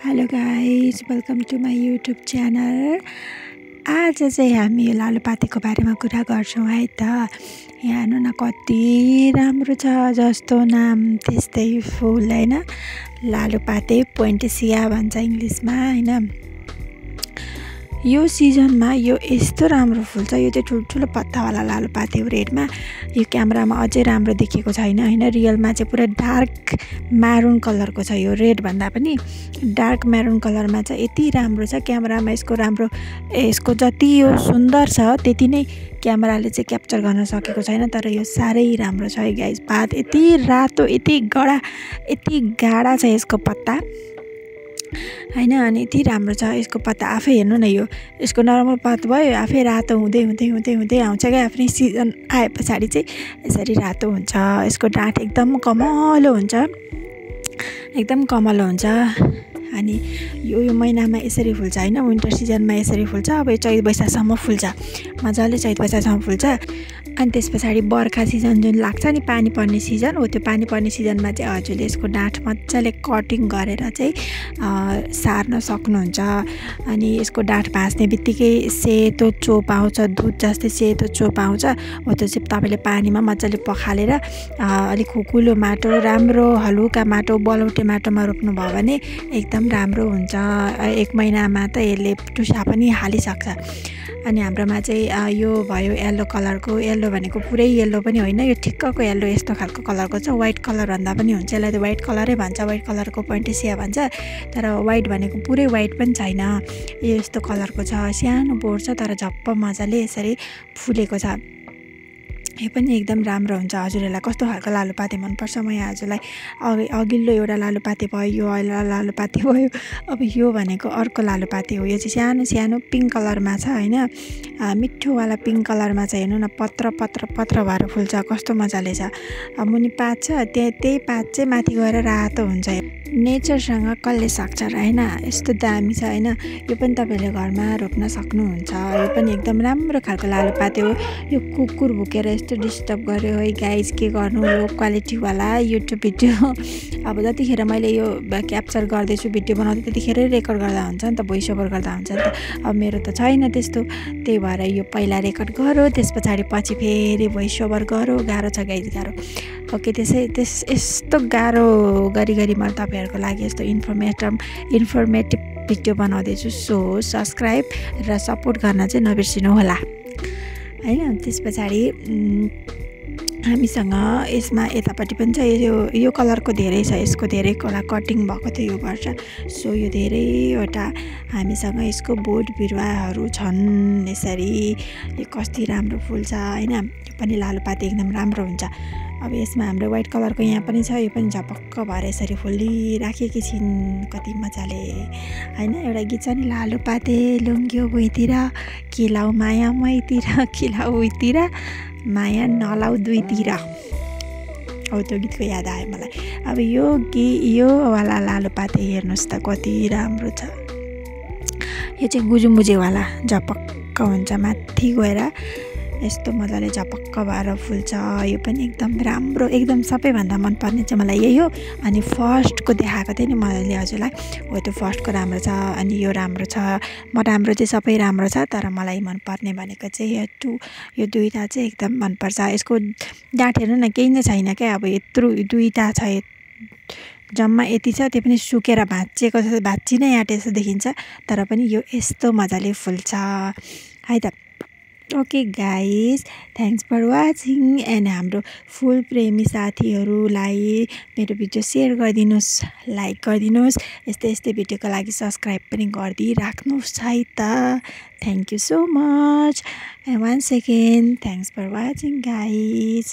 Hello guys, welcome to my YouTube channel. आज चाहिँ हामी लालुपातेको बारेमा कुरा गर्छौँ है त। यहाँ हेर्नु न कति राम्रो छ, जस्तो नाम त्यस्तै फुल होइन। लालुपाते पोइन्टेसिया भन्छ इङ्ग्लिसमा होइन। यो सिजनमा यो यस्तो राम्रो फुल्छ। यो चाहिँ ठुल्ठुलो पत्तावाला लालुपाते हो रेडमा। यो क्यामेरामा अझै राम्रो देखिएको छैन होइन। रियलमा चाहिँ पुरा डार्क म्यारुन कलरको छ। यो रेड भन्दा पनि डार्क म्यारुन कलरमा चाहिँ यति राम्रो छ। क्यामेरामा यसको जति यो सुन्दर छ त्यति नै क्यामेराले चाहिँ क्याप्चर गर्न सकेको छैन। तर यो साह्रै राम्रो छ है गाइज। पात यति रातो, यति गाढा छ यसको पत्ता होइन। अनि यति राम्रो छ यसको पत्ता। आफै हेर्नु न, यो यसको नर्मल पात भयो, आफै रातो हुँदै हुँदै हुँदै हुँदै आउँछ क्या। आफ्नै सिजन आए पछाडि चाहिँ यसरी रातो हुन्छ। यसको डाँठ एकदम कमलो हुन्छ, एकदम कमलो हुन्छ। अनि यो महिनामा यसरी फुल्छ होइन। विन्टर सिजनमा यसरी फुल्छ। अब यो चैत वैशाखसम्म फुल्छ, मजाले चैत वैशाखसम्म फुल्छ। अनि त्यस पछाडि बर्खा सिजन जुन लाग्छ नि, पानी पर्ने सिजन हो, त्यो पानी पर्ने सिजनमा चाहिँ हजुरले यसको डाँठ मजाले कटिङ गरेर चाहिँ सार्न सक्नुहुन्छ। अनि यसको डाँठ भाँच्ने बित्तिकै सेतो चोप आउँछ, दुध जस्तै सेतो चोप आउँछ हो। त्यो चाहिँ तपाईँले पानीमा मजाले पखालेर अलिक खुकुलो माटो, राम्रो हलुका माटो, बलौटे माटोमा रोप्नुभयो भने एकदम राम्रो हुन्छ। 1 महिनामा त यसले टुसा पनि हालिसक्छ। अनि हाम्रोमा चाहिँ यो भयो येल्लो कलरको। येल्लो भनेको पुरै येल्लो पनि होइन, यो ठिक्कको येल्लो यस्तो खालको कलरको छ। वाइट कलर भन्दा पनि हुन्छ, यसलाई त वाइट कलरै भन्छ, वाइट कलरको पोइन्टेसिया भन्छ। तर वाइट भनेको पुरै वाइट पनि छैन, यो यस्तो कलरको छ। सानो बोट छ तर झप्प मजाले यसरी फुलेको छ। यो पनि एकदम राम्रो हुन्छ। हजुरहरूलाई कस्तो खालको लालुपाते मनपर्छ? म यहाँ हजुरलाई अघिल्लो एउटा लालुपाते भयो, यो लालुपाते भयो। अब यो भनेको अर्को लालुपाते हो। यो चाहिँ सानो सानो पिङ्क कलरमा छ होइन। मिठोवाला पिङ्क कलरमा छ। हेर्नु न, पत्र भएर फुल्छ, कस्तो मजाले छ। मुनि पात छ, त्यही पात चाहिँ माथि गएर रातो हुन्छ। नेचरसँग कसले सक्छ र होइन। यस्तो दामी छ होइन। यो पनि तपाईँहरूले घरमा रोप्न सक्नुहुन्छ। यो पनि एकदम राम्रो खालको लालुपाते हो। यो कुकुर भुकेर यस्तो डिस्टर्ब गर्यो है गाइज, के गर्नु। लो क्वालिटीवाला युट्युब भिडियो अब जतिखेर मैले यो क्याप्चर गर्दैछु, भिडियो बनाउँदै, त्यतिखेरै रेकर्ड गर्दा हुन्छ नि त, भोइस ओभर गर्दा हुन्छ नि त। अब मेरो त छैन त्यस्तो, त्यही भएर यो पहिला रेकर्ड गरौँ, त्यस पछाडि फेरि भोइस ओभर गरौँ। गाह्रो छ गाइज, गाह्रो। ओके, यस्तो गाह्रो गरी मैले तपाईँहरूको लागि यस्तो इन्फर्मेटिभ भिडियो बनाउँदैछु। सो सब्सक्राइब र सपोर्ट गर्न चाहिँ नबिर्सिनु होला होइन। त्यस पछाडि हामीसँग यसमा यतापट्टि पनि छ। यो कलरको धेरै छ, यसको धेरै कटिङ भएको थियो यो वर्ष। सो यो धेरैवटा हामीसँग यसको बोट बिरुवाहरू छन्। यसरी यो कति राम्रो फुल्छ होइन। यो पनि लालुपाते एकदम राम्रो हुन्छ। अब यसमा हाम्रो वाइट कलरको यहाँ पनि छ, यो पनि झपक्क भएर यसरी फुलिराखेकी छिन् कति मजाले होइन। एउटा गीत छ नि, लालुपाते लुङ्ग्यो भुइँतिर, खिलाउ माया मैतिर, खिलाउ उहीतिर, माया नलाउ दुईतिर। हो, त्यो गीतको याद आयो मलाई। अब यो वाला लालुपाते हेर्नुहोस् त कति राम्रो छ। यो चाहिँ गुजुम्बुजेवाला झपक्क हुन्छ, माथि गएर यस्तो मजाले झपक्क भएर फुल्छ। यो पनि एकदम राम्रो, एकदम सबैभन्दा मनपर्ने चाहिँ मलाई यही हो। अनि फर्स्टको देखाएको थिएँ नि मैले हजुरलाई, हो त्यो फर्स्टको राम्रो छ। अनि यो राम्रो छ। राम्रो चाहिँ सबै राम्रो छ, तर मलाई मनपर्ने भनेको चाहिँ यो दुईवटा चाहिँ एकदम मनपर्छ। यसको डाँठ हेर्नु न, केही नै छैन क्या। अब यत्रो दुईवटा छ, जम्मा यति छ, त्यो पनि सुकेर भाँचिएको छ, भाँच्ची नै आँटे जस्तो देखिन्छ। तर पनि यो यस्तो मजाले फुल्छ है त। Okay guys, thanks for watching. And हाम्रो फुल प्रेमी साथीहरूलाई मेरो भिडियो सेयर गरिदिनुहोस्, लाइक गरिदिनुहोस्। यस्तै भिडियोको लागि सब्सक्राइब पनि गरिदिइराख्नुहोस् है त। Thank you so much and once again thanks for watching guys.